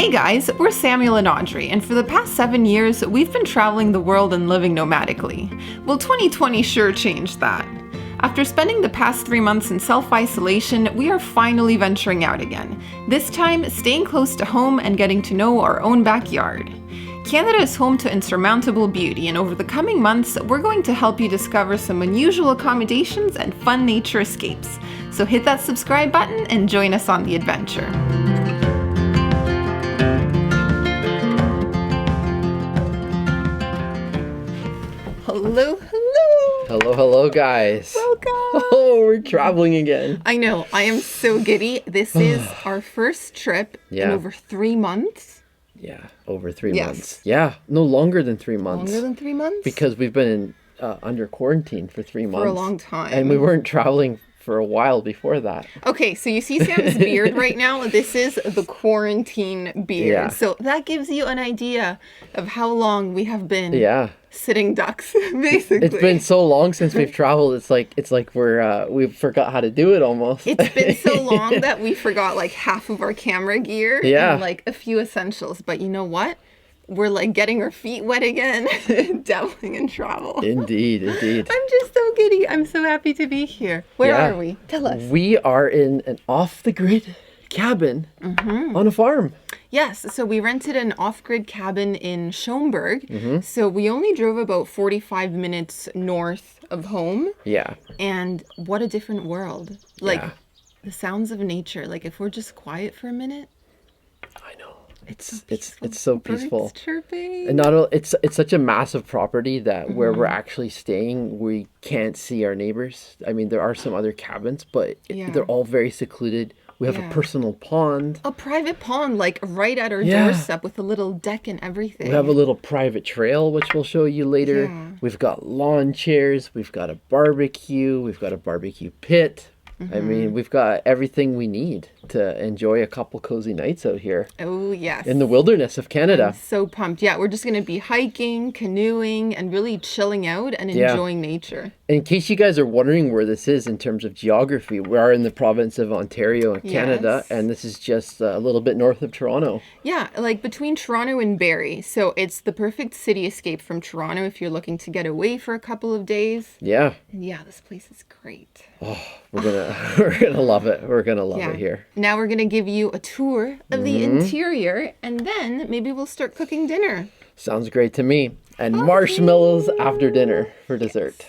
Hey guys, we're Samuel and Audrey, and for the past 7 years, we've been traveling the world and living nomadically. Well, 2020 sure changed that. After spending the past 3 months in self-isolation, we are finally venturing out again. This time, staying close to home and getting to know our own backyard. Canada is home to insurmountable beauty, and over the coming months, we're going to help you discover some unusual accommodations and fun nature escapes. So hit that subscribe button and join us on the adventure. Hello, hello! Hello, guys. Welcome! Oh, we're traveling again. I know, I am so giddy. This is our first trip in Yeah. over 3 months. Yeah, over 3 Yes. months. Yeah, no longer than 3 months. Longer than 3 months? Because we've been under quarantine for 3 months. For a long time. And we weren't traveling for a while before that. Okay, so you see Sam's beard right now? This is the quarantine beard. Yeah. So that gives you an idea of how long we have been Yeah. sitting ducks, basically. It's been so long since we've traveled. It's like we forgot how to do it almost. It's been so long that we forgot like half of our camera gear Yeah. and like a few essentials. But you know what? We're like getting our feet wet again, dabbling in travel. Indeed. I'm just so giddy. I'm so happy to be here. Where Yeah. are we? Tell us. We are in an off-the-grid cabin on a farm. Yes, so we rented an off-grid cabin in Schoenberg. Mm-hmm. So we only drove about 45 minutes north of home. Yeah. And what a different world. Like Yeah. the sounds of nature. Like if we're just quiet for a minute. I know. It's It's so peaceful. Birds chirping. And not only it's such a massive property that where we're actually staying, we can't see our neighbors. I mean, there are some other cabins, but Yeah. they're all very secluded. We have Yeah. a personal pond. A private pond, like right at our Yeah. doorstep with a little deck and everything. We have a little private trail, which we'll show you later. Yeah. We've got lawn chairs. We've got a barbecue. We've got a barbecue pit. I mean, we've got everything we need to enjoy a couple cozy nights out here Oh, yes. in the wilderness of Canada. So pumped. Yeah, we're just going to be hiking, canoeing, and really chilling out and Yeah. enjoying nature. In case you guys are wondering where this is in terms of geography, we are in the province of Ontario in Canada, Yes. and this is just a little bit north of Toronto. Yeah, like between Toronto and Barrie. So it's the perfect city escape from Toronto if you're looking to get away for a couple of days. Yeah, And yeah, this place is great. we're gonna we're gonna love it. We're gonna love Yeah. it here. Now we're going to give you a tour of the interior, and then maybe we'll start cooking dinner. Sounds great to me. And marshmallows after dinner for dessert.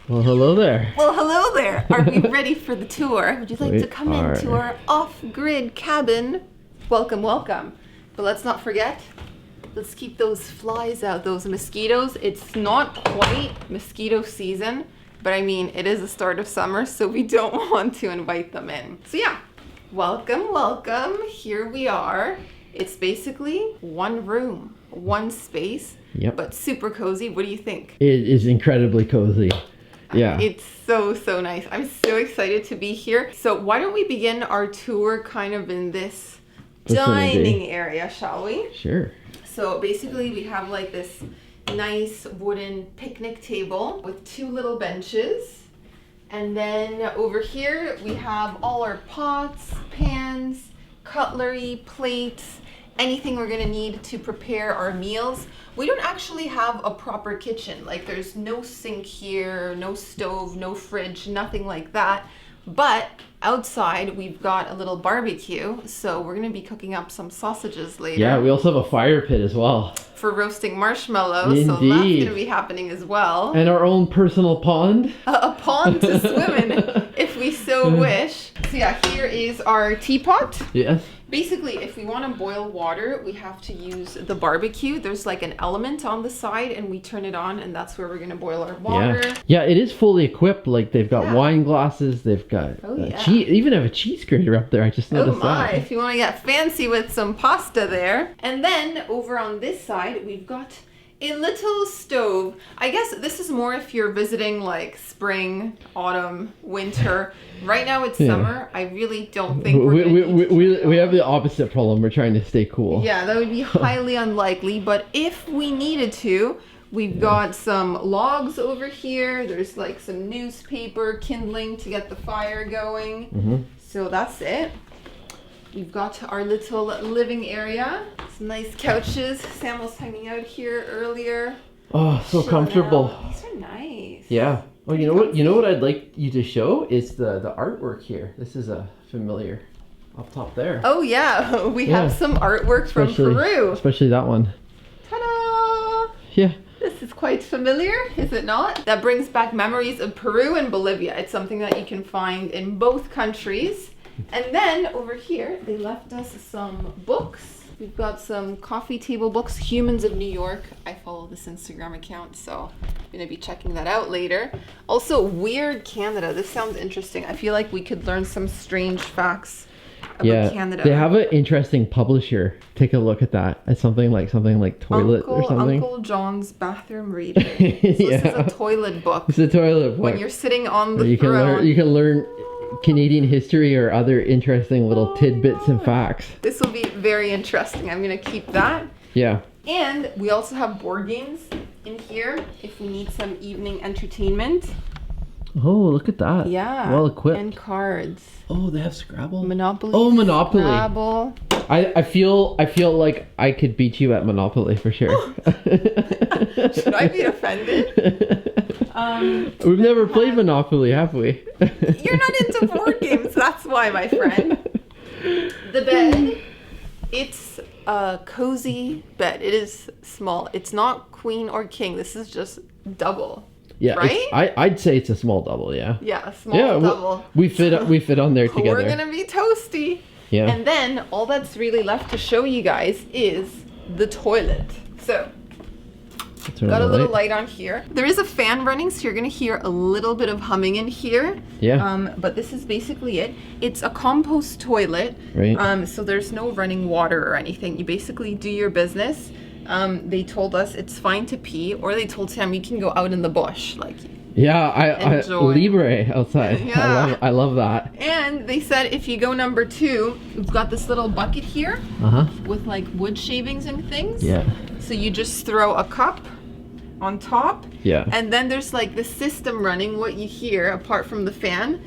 Well, hello there. Well, hello there. Are we ready for the tour? Would you like to We come are. into our off-grid cabin? Welcome, welcome. But let's not forget, let's keep those flies out, those mosquitoes. It's not quite mosquito season, but I mean, it is the start of summer, so we don't want to invite them in. So yeah, welcome, welcome. Here we are. It's basically one room, one space, Yep. but super cozy. What do you think? It is incredibly cozy. Yeah. It's so nice. I'm so excited to be here. So why don't we begin our tour kind of in this Vicinity. dining area, shall we? Sure. So basically we have like this nice wooden picnic table with 2 little benches. And then over here we have all our pots, pans, cutlery, plates, anything we're gonna need to prepare our meals. We don't actually have a proper kitchen. Like there's no sink here, no stove, no fridge, nothing like that. But outside we've got a little barbecue, so we're gonna be cooking up some sausages later. Yeah, we also have a fire pit as well. For roasting marshmallows, so that's Indeed. gonna be happening as well. And our own personal pond. A pond to swim in if we so wish. So yeah, here is our teapot. Yes. Basically, if we want to boil water, we have to use the barbecue. There's like an element on the side and we turn it on and that's where we're going to boil our water. Yeah. Yeah, it is fully equipped. Like they've got Yeah. wine glasses, they've got Oh, yeah. cheese, even have a cheese grater up there. I just Oh noticed my, that. if you want to get fancy with some pasta there. And then over on this side, we've got a little stove. I guess this is more if you're visiting like spring, autumn, winter. Right now it's Yeah. summer. I really don't think we're We, gonna we, need we, to we, turn we it have on. the opposite problem. We're trying to stay cool. Yeah, that would be highly unlikely, but if we needed to, we've got some logs over here. There's like some newspaper kindling to get the fire going. So that's it. We've got our little living area. Some nice couches. Sam was hanging out here earlier. Oh, so Chilling comfortable. out. These are nice. Yeah. Oh, you know what? You know what I'd like you to show is the artwork here. This is a familiar up top there. Oh yeah, we have Yeah. some artwork from Especially- Peru. Especially that one. Ta-da! Yeah. This is quite familiar, is it not? That brings back memories of Peru and Bolivia. It's something that you can find in both countries. And then over here, they left us some books. We've got some coffee table books, Humans of New York. I follow this Instagram account, so I'm gonna be checking that out later. Also, Weird Canada. This sounds interesting. I feel like we could learn some strange facts about Yeah. Canada. They have an interesting publisher. Take a look at that. It's something like toilet or something. Uncle John's bathroom reading. So this is a toilet book. It's a toilet book. When you're sitting on the you can throne. learn Canadian history or other interesting little tidbits and facts. This will be very interesting. I'm gonna keep that. Yeah. And we also have board games in here if we need some evening entertainment. Oh, look at that. Yeah. Well equipped. And cards. Oh, they have Scrabble. Monopoly. Oh, Monopoly. Scrabble. I feel like I could beat you at Monopoly for sure. Should I be offended? We've never played Monopoly, have we? You're not into board games, that's why, my friend. The bed, it's a cozy bed. It is small. It's not queen or king. This is just double. Yeah, Right? I'd say it's a small double. Yeah. Yeah, a small Yeah, double. we fit on there together. We're gonna be toasty. Yeah. And then all that's really left to show you guys is the toilet. So, Turn got a the little light on here. There is a fan running, so you're gonna hear a little bit of humming in here. Yeah. But this is basically it. It's a compost toilet. Right. So there's no running water or anything. You basically do your business. They told us it's fine to pee, or they told Sam you can go out in the bush, like. Yeah, I Enjoy. Libre outside. Yeah. I love that. And they said if you go number 2, we've got this little bucket here Uh huh. with like wood shavings and things. Yeah. So you just throw a cup on top. Yeah. And then there's like the system running. What you hear, apart from the fan,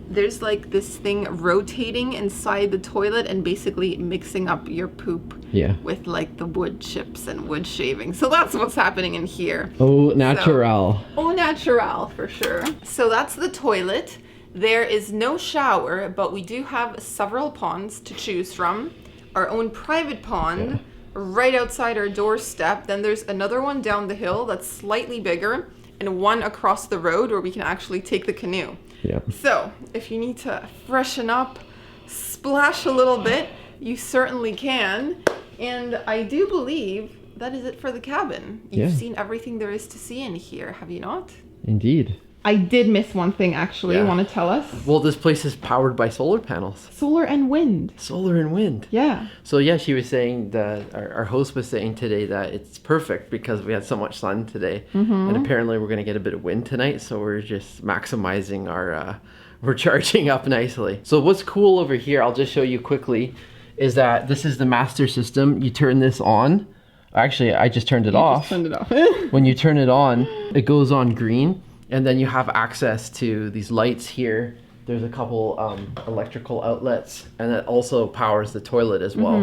there's like this thing rotating inside the toilet and basically mixing up your poop Yeah. with like the wood chips and wood shavings. So that's what's happening in here. Oh, natural. Au natural for sure. So that's the toilet. There is no shower, but we do have several ponds to choose from. Our own private pond right outside our doorstep. Then there's another one down the hill that's slightly bigger, and one across the road where we can actually take the canoe. Yeah. So if you need to freshen up, splash a little bit, you certainly can. And I do believe that is it for the cabin. You've Yeah. seen everything there is to see in here, have you not? Indeed. I did miss one thing actually. Yeah. Want to tell us? Well, this place is powered by solar panels. Solar and wind. Solar and wind. Yeah. So yeah, she was saying that our host was saying today that it's perfect because we had so much sun today, and apparently we're gonna get a bit of wind tonight. So we're just maximizing our, we're charging up nicely. So what's cool over here, I'll just show you quickly, is that this is the master system. You turn this on. Actually, I just turned it off. Turned it off. When you turn it on, it goes on green, and then you have access to these lights here. There's a couple electrical outlets, and that also powers the toilet as well.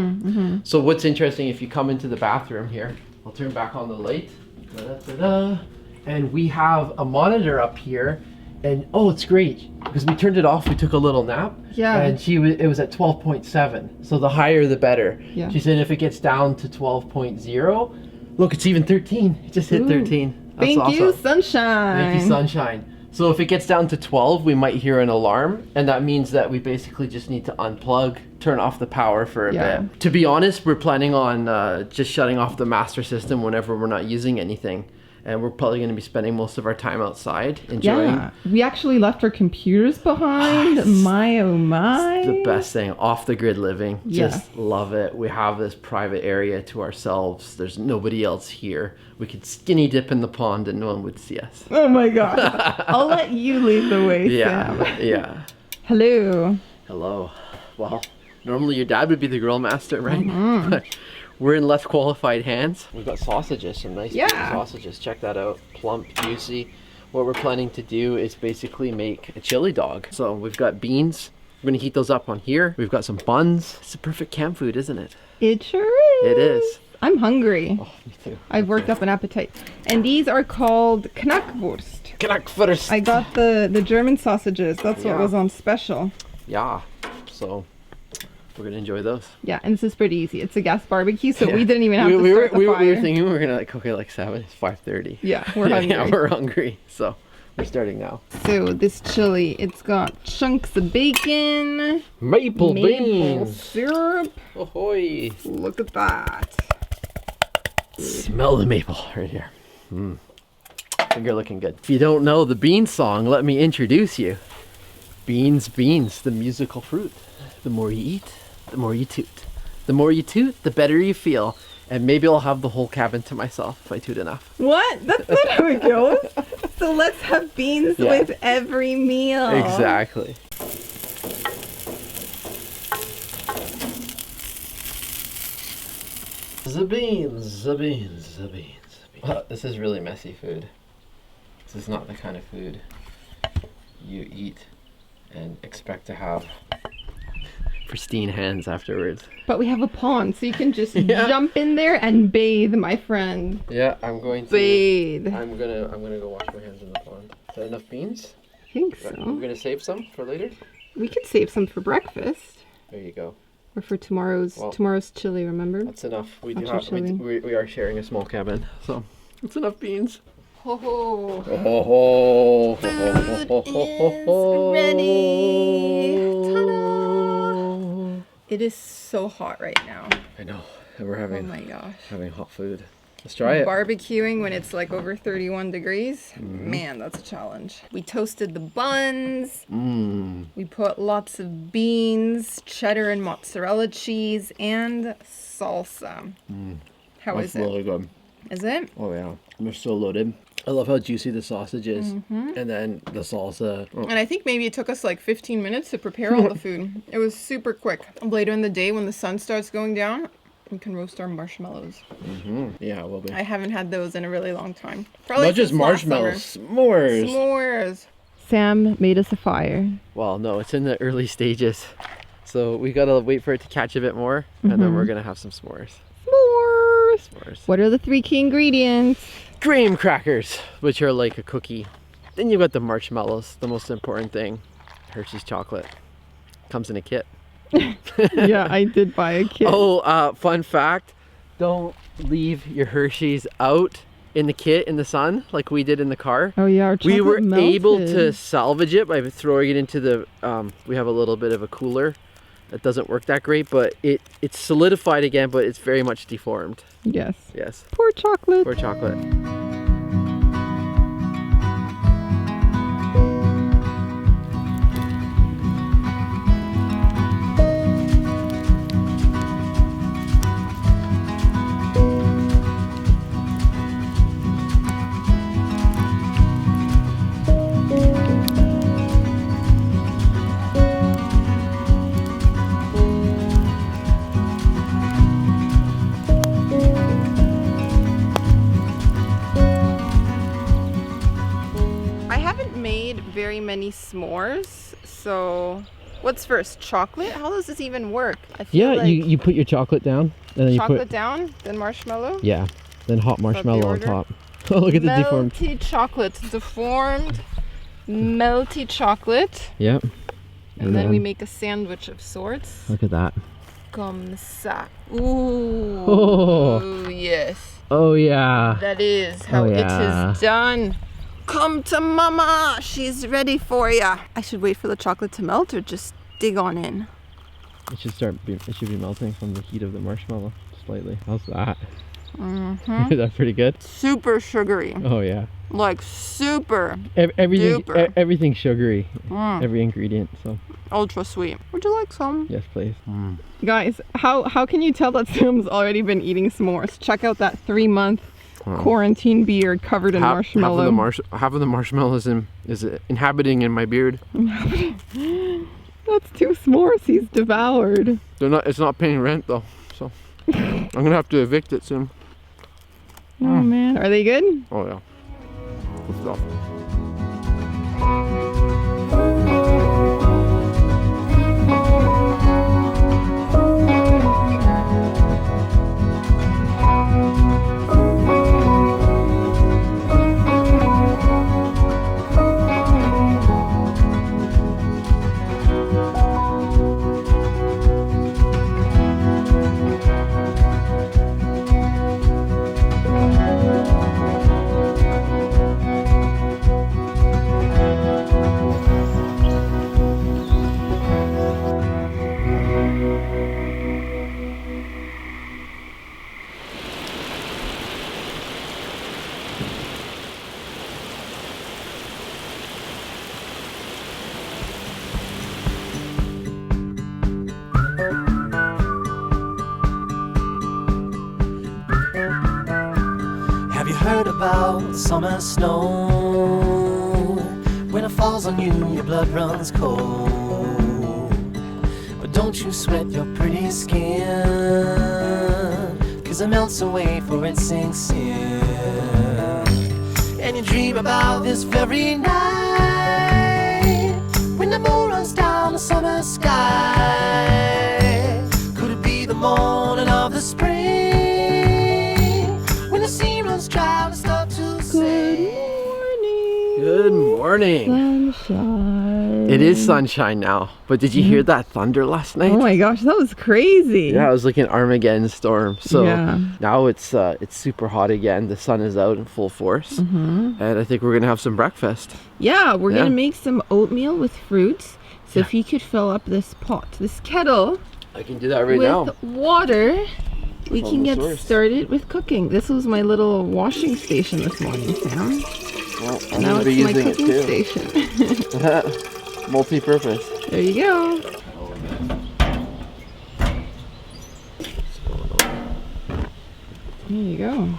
So what's interesting, if you come into the bathroom here, I'll turn back on the light. Da-da-da-da. And we have a monitor up here, and oh, it's great because we turned it off. We took a little nap, Yeah. and it was at 12.7. So the higher, the better. Yeah. She said if it gets down to 12.0, look, it's even 13. It just hit 13. That's Thank you, awesome. sunshine. Thank you, sunshine. So if it gets down to 12, we might hear an alarm, and that means that we basically just need to unplug, turn off the power for a Yeah. bit. To be honest, we're planning on just shutting off the master system whenever we're not using anything. And we're probably going to be spending most of our time outside enjoying Yeah. We actually left our computers behind. My oh my. the best thing, off the grid living. Yeah. Just love it. We have this private area to ourselves. There's nobody else here. We could skinny dip in the pond and no one would see us. Oh my god. I'll let you lead the way, Yeah, Sam. yeah. Hello. Hello. Well, normally your dad would be the grill master, right? Mm-hmm. But we're in less qualified hands. We've got sausages, some nice big Yeah. sausages. Check that out. Plump, juicy. What we're planning to do is basically make a chili dog. So we've got beans, We're gonna heat those up on here. We've got some buns. It's a perfect camp food, isn't it? It sure is. It is. I'm hungry. Oh, me too. I've worked up an appetite. And these are called Knackwurst. Knackwurst. I got the German sausages. That's what Yeah. was on special. Yeah. So we're gonna enjoy those. Yeah, and this is pretty easy. It's a gas barbecue, so Yeah. we didn't even have to we start were, the we fire. were thinking we were gonna like cook it like 7. It's 5:30. Yeah, we're hungry. Yeah, we're hungry. So we're starting now. So this chili, it's got chunks of bacon, Maple maple beans. syrup. Ahoy. Look at that. Smell the maple right here. I think you're looking good. If you don't know the bean song, let me introduce you. Beans, beans, the musical fruit. The more you eat, the more you toot. The more you toot, the better you feel. And maybe I'll have the whole cabin to myself if I toot enough. What? That's not how it goes. So let's have beans Yeah. with every meal. Exactly. The beans, the beans, the beans, the beans. This is really messy food. This is not the kind of food you eat and expect to have pristine hands afterwards. But we have a pond, so you can just Yeah. jump in there and bathe, my friend. Yeah, I'm going to. Bathe. I'm gonna go wash my hands in the pond. Is that enough beans? I think We're so. gonna save some for later. We could save some for breakfast. There you go. Or for tomorrow's Well, chili, remember? That's enough. We do Hot have, we are sharing a small cabin, so it's enough beans. Ho ho. Oh, Food is ready. Ta-da! It is so hot right now. I know. And we're Oh having my gosh. hot food. Let's try it. Barbecuing when it's like over 31 degrees. Mm-hmm. Man, that's a challenge. We toasted the buns. Mmm. We put lots of beans, cheddar and mozzarella cheese, and salsa. How is That's it? really good. Is it? Oh yeah, they're so loaded. I love how juicy the sausage is, and then the salsa. Oh. And I think maybe it took us like 15 minutes to prepare all the food. It was super quick. Later in the day when the sun starts going down, we can roast our marshmallows. Yeah, it will be. I haven't had those in a really long time. Probably Not just since last marshmallows, summer. s'mores. S'mores. Sam made us a fire. Well, no, it's in the early stages, so we gotta wait for it to catch a bit more, and then we're gonna have some s'mores. S'mores! S'mores. What are the 3 key ingredients? Graham crackers, which are like a cookie. Then you got the marshmallows, the most important thing. Hershey's chocolate. Comes in a kit. Yeah, I did buy a kit. Oh, fun fact. Don't leave your Hershey's out in the kit in the sun like we did in the car. Oh yeah, our We were chocolate able melted. to salvage it by throwing it into the, we have a little bit of a cooler that doesn't work that great, but it's solidified again, but it's very much deformed. Yes. Yes, Poor chocolate. for chocolate. I haven't made very many s'mores, so what's first? Chocolate? How does this even work? I feel Yeah, like you put your chocolate down, and then you chocolate put down, then marshmallow. yeah, then hot marshmallow on order? top. Oh, look at the deformed. Melty chocolate, deformed, melty chocolate, Yep. and then we make a sandwich of sorts. Look at that. Comme ça. Ooh. Oh. Ooh, yes. Oh yeah. That is how yeah. it is done. Come to mama. She's ready for ya. I should wait for the chocolate to melt or just dig on in. It should be melting from the heat of the marshmallow slightly. How's that? Mm-hmm. Is that pretty good? Super sugary. Oh yeah. Like super Everything Duper. everything's sugary. Mm. Every ingredient. So ultra sweet. Would you like some? yes, please. Guys, how can you tell that Sam's already been eating s'mores? Check out that 3-month quarantine beard covered in marshmallow. Half of the marshmallows is inhabiting in my beard. That's 2 s'mores he's devoured. It's not paying rent though, so I'm gonna have to evict it soon. Oh man, are they good? Oh yeah. Good stuff. about summer snow. When it falls on you, your blood runs cold. But don't you sweat your pretty skin, 'cause it melts away for it sinks in. And you dream about this very night, when the moon runs down the summer sky. Could it be the morning of the spring, when the sea runs dry and start to sing? Good morning. Sunshine. It is sunshine now, but did you hear that thunder last night? Oh my gosh, that was crazy. Yeah, it was like an Armageddon storm. So Yeah. now it's super hot again. The sun is out in full force, and I think we're gonna have some breakfast. Yeah, we're Yeah. gonna make some oatmeal with fruits. So if you could fill up this pot, this kettle, I can do that right with now. water, we From can the get source. started with cooking. This was my little washing station this morning, Sam. Well, I'm Now gonna be it's my using cooking it station. too. Multi-purpose. There you go. There you go.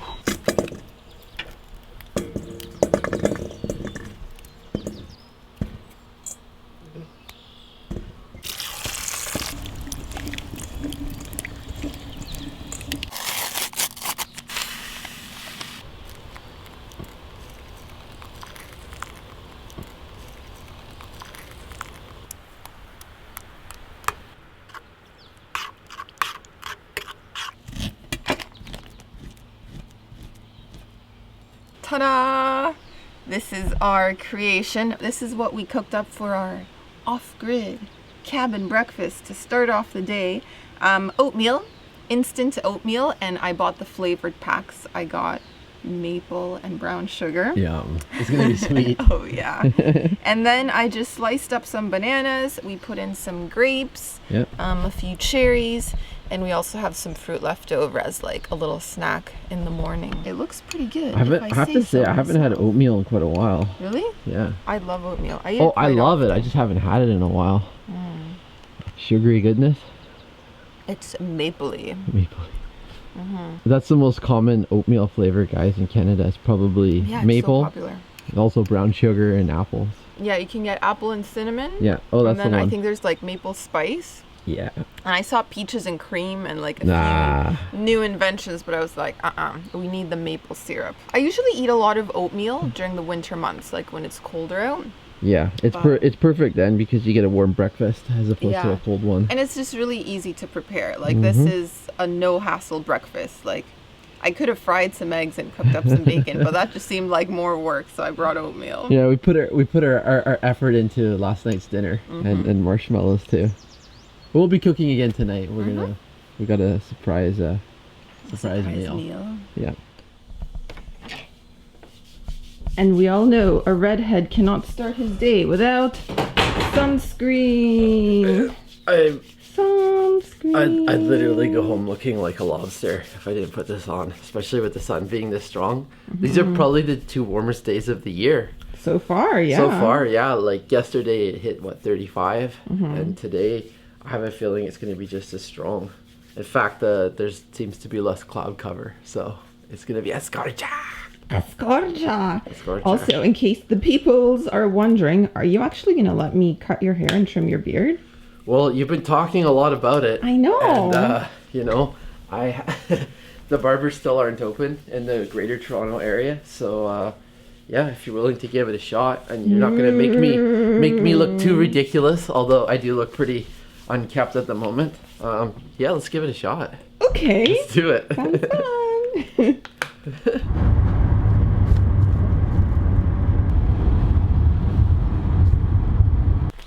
Ta-da! This is our creation. This is what we cooked up for our off-grid cabin breakfast to start off the day. Oatmeal, instant oatmeal, and I bought the flavored packs. I got maple and brown sugar. Yum. It's gonna be sweet. Oh yeah. And then I just sliced up some bananas. We put in some grapes, Yep. a few cherries, and we also have some fruit left over as like a little snack in the morning. It looks pretty good. I have to say, I haven't had oatmeal in quite a while. Really? Yeah. I love oatmeal. I eat Oh, it I quite love it. often. I just haven't had it in a while. Sugary goodness. It's mapley. Maple. That's the most common oatmeal flavor, guys, in Canada. It's probably Yeah, it's maple, so popular. also brown sugar and apples. Yeah, you can get apple and cinnamon. Yeah. Oh, that's and then the one. I think there's like maple spice. Yeah. And I saw peaches and cream and like a Nah. few new inventions, but I was like, we need the maple syrup. I usually eat a lot of oatmeal during the winter months, like when it's colder out. Yeah. It's perfect then because you get a warm breakfast as opposed to Yeah. a cold one. And it's just really easy to prepare. Like this is a no hassle breakfast. Like I could have fried some eggs and cooked up some bacon, but that just seemed like more work, so I brought oatmeal. Yeah, we put our effort into last night's dinner and marshmallows too. We'll be cooking again tonight. We got a surprise meal. Yeah. And we all know a redhead cannot start his day without sunscreen. Sunscreen. I'd literally go home looking like a lobster if I didn't put this on, especially with the sun being this strong. These are probably the 2 warmest days of the year. So far, yeah. So far, yeah. Like yesterday it hit, 35? And today I have a feeling it's going to be just as strong. In fact, there seems to be less cloud cover, so it's going to be escarcha. Escorja. Escorja. Also, in case the peoples are wondering, are you actually going to let me cut your hair and trim your beard? Well, you've been talking a lot about it. I know. And, the barbers still aren't open in the Greater Toronto area, so yeah, if you're willing to give it a shot, and you're not gonna make me look too ridiculous, although I do look pretty unkept at the moment. Yeah, let's give it a shot. Okay. Let's do it. Sounds fun.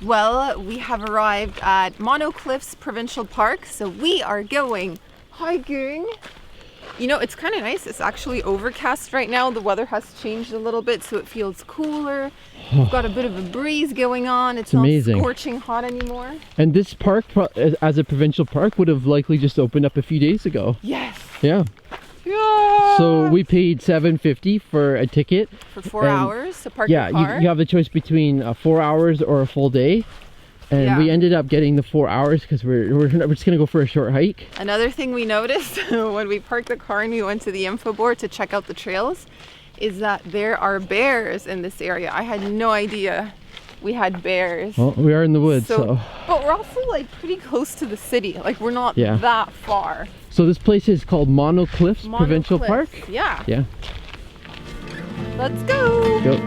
Well, we have arrived at Mono Cliffs Provincial Park, so we are going hiking. You know, it's kind of nice. It's actually overcast right now. The weather has changed a little bit, so it feels cooler. We've got a bit of a breeze going on. It's not amazing. scorching hot anymore. And this park, as a provincial park, would have likely just opened up a few days ago. Yes. Yeah. Yeah. So we paid $7.50 for a ticket. For 4 and- hours to park Yeah, your car. you have the choice between 4 hours or a full day. And Yeah. we ended up getting the 4 hours because we're just gonna go for a short hike. Another thing we noticed when we parked the car and we went to the info board to check out the trails is that there are bears in this area. I had no idea we had bears. Well, we are in the woods, so. But we're also like pretty close to the city. Like we're not Yeah. that far. So this place is called Mono Cliffs Provincial Park? Yeah. Yeah. Let's go. Go.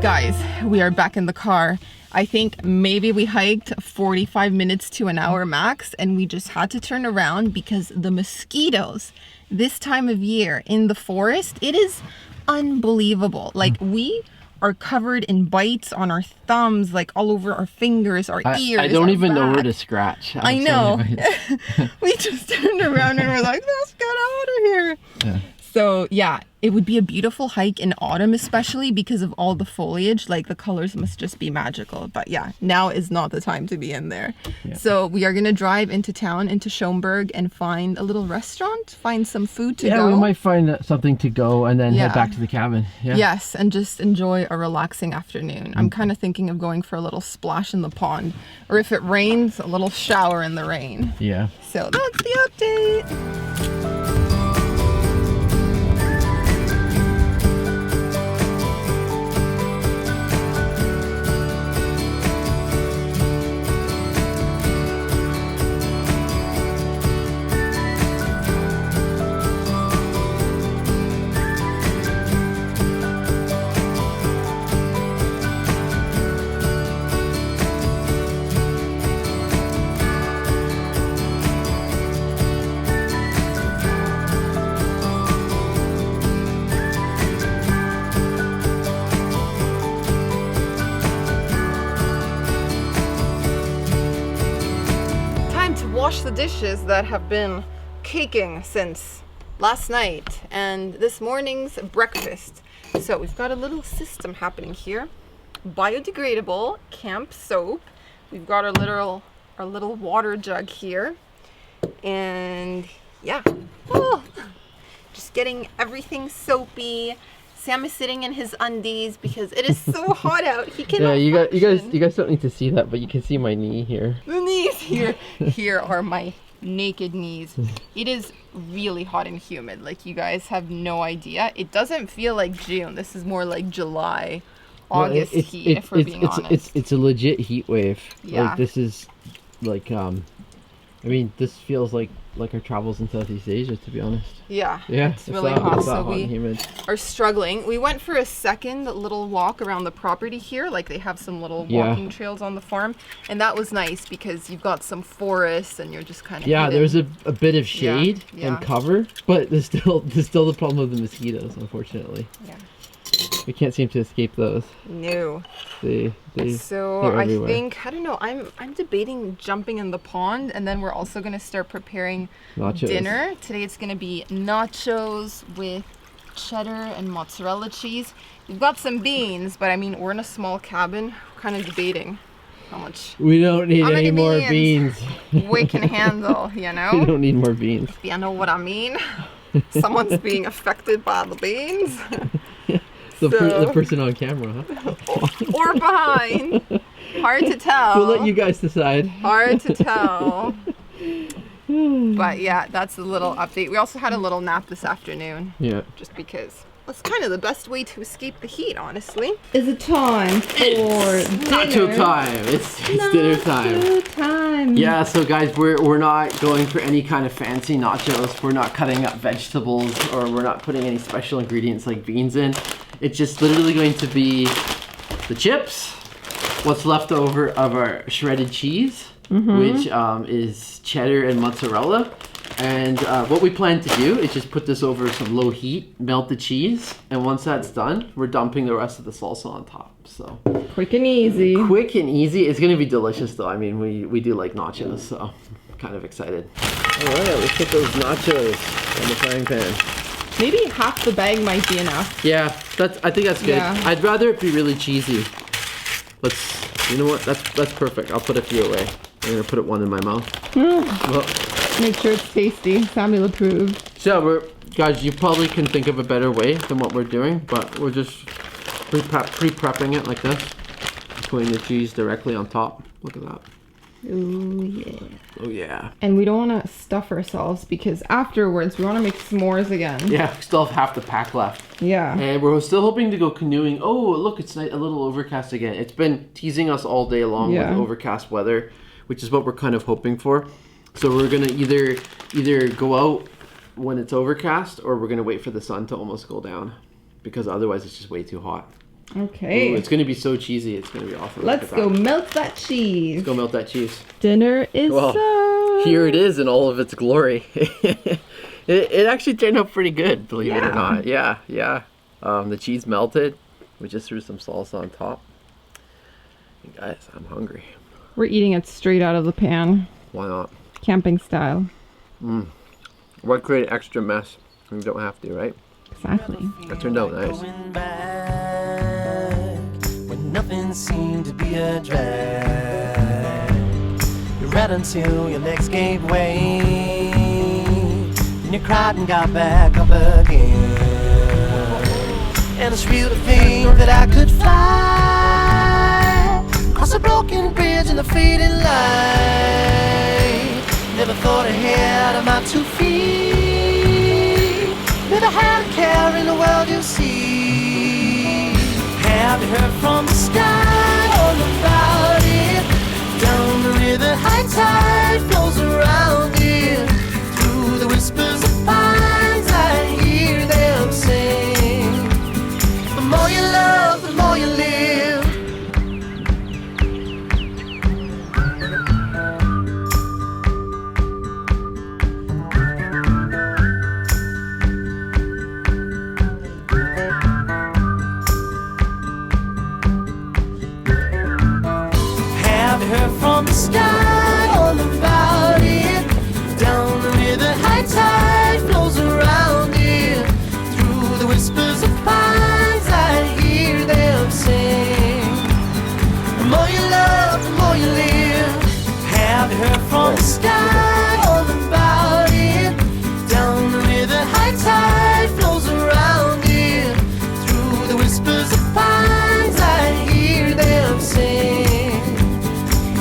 Guys, we are back in the car. I think maybe we hiked 45 minutes to an hour max, and we just had to turn around because the mosquitoes this time of year in the forest, it is unbelievable. Like we are covered in bites on our thumbs, like all over our fingers, our ears. I don't our even know where back. to scratch. I know. We just turned around and we're like, let's get out of here. Yeah. So yeah, it would be a beautiful hike in autumn, especially because of all the foliage. Like the colors must just be magical. But yeah, now is not the time to be in there. Yeah. So we are gonna drive into town, into Schoenberg, and find a little restaurant, find some food to go. Yeah, we might find something to go and then Yeah. head back to the cabin. Yeah. Yes, and just enjoy a relaxing afternoon. I'm kind of thinking of going for a little splash in the pond, or if it rains, a little shower in the rain. Yeah. So that's the update. Wash the dishes that have been caking since last night and this morning's breakfast. So we've got a little system happening here. Biodegradable camp soap. We've got our little water jug here. And yeah, just getting everything soapy. Sam is sitting in his undies because it is so hot out. He cannot Yeah, you function. guys don't need to see that, but you can see my knee here. The knees here. Here are my naked knees. It is really hot and humid. Like you guys have no idea. It doesn't feel like June. This is more like July, August heat, if we're being honest. It's a legit heat wave. Yeah. Like this is like I mean, this feels like our travels in Southeast Asia, to be honest. Yeah, Yeah, it's really hot. It's that So hot and we humid. are struggling. We went for a second little walk around the property here. Like they have some little Yeah. walking trails on the farm, and that was nice because you've got some forests and you're just kind of Yeah, there's a bit of shade Yeah. and cover, but there's still the problem of the mosquitoes, unfortunately. Yeah. We can't seem to escape those. No. So they're I everywhere. think, I don't know, I'm debating jumping in the pond, and then we're also going to start preparing Nachos. dinner. Today it's going to be nachos with cheddar and mozzarella cheese. We've got some beans, but I mean, we're in a small cabin. We're kind of debating how much We don't need How many any more beans? beans. we can handle, you We know? don't need more beans. You know what I mean? Someone's being affected by the beans. The So- person on camera, huh? Or behind. Hard to tell. We'll let you guys decide. Hard to tell. But yeah, that's a little update. We also had a little nap this afternoon, Yeah. just because that's kind of the best way to escape the heat, honestly. Is it time for Nacho time. It's dinner time. fun. Yeah, so guys, we're not going for any kind of fancy nachos. We're not cutting up vegetables, or we're not putting any special ingredients like beans in. It's just literally going to be the chips, what's left over of our shredded cheese, which is cheddar and mozzarella. And what we plan to do is just put this over some low heat, melt the cheese, and once that's done, we're dumping the rest of the salsa on top. So Quick and easy. quick and easy. It's gonna be delicious though. I mean, we do like nachos, so I'm kind of excited. All right, let's put those nachos on the frying pan. Maybe half the bag might be enough. Yeah, I think that's good. Yeah. I'd rather it be really cheesy. You know what? That's perfect. I'll put a few away. I'm gonna put one in my mouth. Well, Make sure it's tasty. Samuel approved. so guys, you probably can think of a better way than what we're doing, but we're just pre-prepping it like this, putting the cheese directly on top. Look at that. Ooh, yeah. Oh yeah. And we don't want to stuff ourselves because afterwards we want to make s'mores again. Yeah, we still have half the pack left. Yeah. And we're still hoping to go canoeing. Oh, look, it's a little overcast again. It's been teasing us all day long with overcast weather, which is what we're kind of hoping for. So we're gonna either go out when it's overcast, or we're gonna wait for the sun to almost go down, because otherwise it's just way too hot. Okay. Ooh, it's gonna be so cheesy. It's gonna be awesome. Let's go melt that cheese. Let's go melt that cheese. Dinner is Well, served. here it is in all of its glory. it actually turned out pretty good, believe it or Yeah. not. Yeah. The cheese melted. We just threw some salsa on top. And guys, I'm hungry. We're eating it straight out of the pan, Why not? camping style. Why create extra mess when you don't have to, right? Exactly. That turned out nice. Going back when nothing seemed to be a drag. You read until your legs gave way, and you cried and got back up again. And it's real to think that I could fly across a broken bridge in the fading light. Never thought ahead of my 2 feet. Never had a care in the world, you see. Have you heard from the sky all about it? Down the river, high tide flows around it. Through the whispers of pines, I hear them sing. The more you love, the more you live. Have you heard from the sky all about it? Down the river, high tide flows around it. Through the whispers of pines, I hear them sing. The more you love, the more you live. Have you heard from the sky all about it? Down the river, high tide flows around it. Through the whispers of pines, I hear them sing.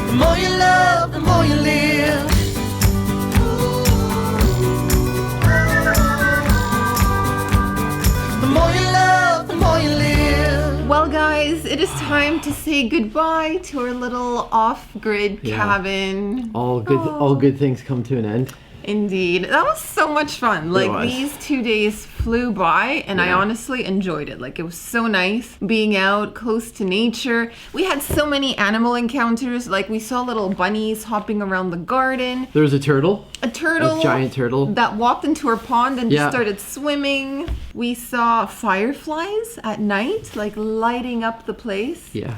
The more you love, the more you live. The more you love, the more you live. Well, guys, it is time to say goodbye to our little off-grid Yeah. cabin. All good things come to an end. Indeed. That was so much fun. Like, was. these 2 days flew by, and I Yeah. honestly enjoyed it. Like, it was so nice being out close to nature. We had so many animal encounters. Like, we saw little bunnies hopping around the garden, There was a turtle, a turtle. a giant turtle. that walked into our pond and Yeah. just started swimming. We saw fireflies at night, like lighting up the place. Yeah.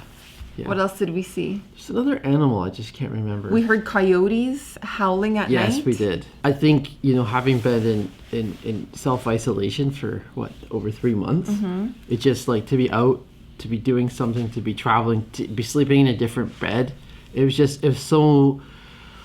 What else did we see? There's another animal, I just can't remember. We heard coyotes howling at night. Yes, we did. I think, having been in self-isolation for, over 3 months, it's just like to be out, to be doing something, to be traveling, to be sleeping in a different bed. It was so,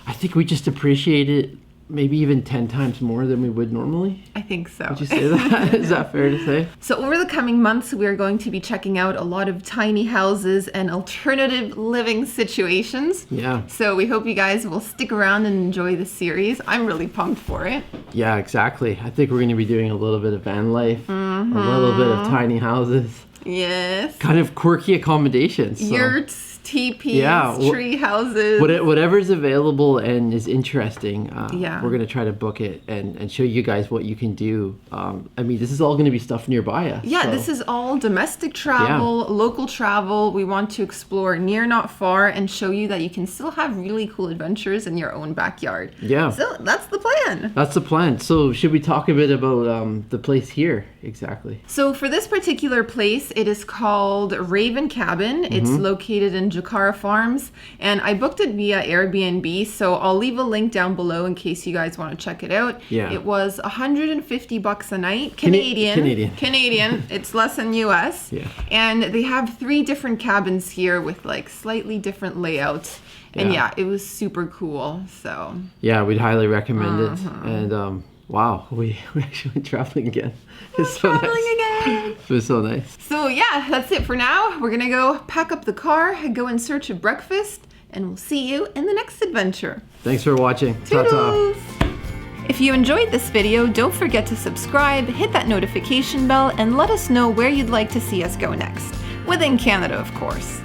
I think we just appreciated it maybe even 10 times more than we would normally. I think so. Would you say that? Is that fair to say? So over the coming months, we are going to be checking out a lot of tiny houses and alternative living situations. Yeah. So we hope you guys will stick around and enjoy the series. I'm really pumped for it. Yeah, exactly. I think we're going to be doing a little bit of van life, a little bit of tiny houses, Yes. kind of quirky accommodations. So. Yurts, teepees, Yeah, tree houses. Whatever's available and is interesting, Yeah. we're gonna try to book it and show you guys what you can do. I mean, this is all gonna be stuff nearby us. Yeah, so- this is all domestic travel, local travel. We want to explore near, not far, and show you that you can still have really cool adventures in your own backyard. Yeah. So that's the plan. That's the plan. So should we talk a bit about the place here exactly? So for this particular place, it is called Raven Cabin. It's located in Jakara Farms, and I booked it via Airbnb, so I'll leave a link down below in case you guys want to check it out. Yeah. It was $150 a night, Canadian. Canadian. It's less than US. Yeah. And they have 3 different cabins here with like slightly different layouts. And Yeah. yeah, it was super cool. So Yeah, we'd highly recommend it. And wow, we actually went traveling again. It's so traveling nice. again. It was so nice. So yeah, that's it for now. We're gonna go pack up the car, go in search of breakfast, and we'll see you in the next adventure. Thanks for watching. Ta-ta. Toodles! If you enjoyed this video, don't forget to subscribe, hit that notification bell, and let us know where you'd like to see us go next. Within Canada, of course.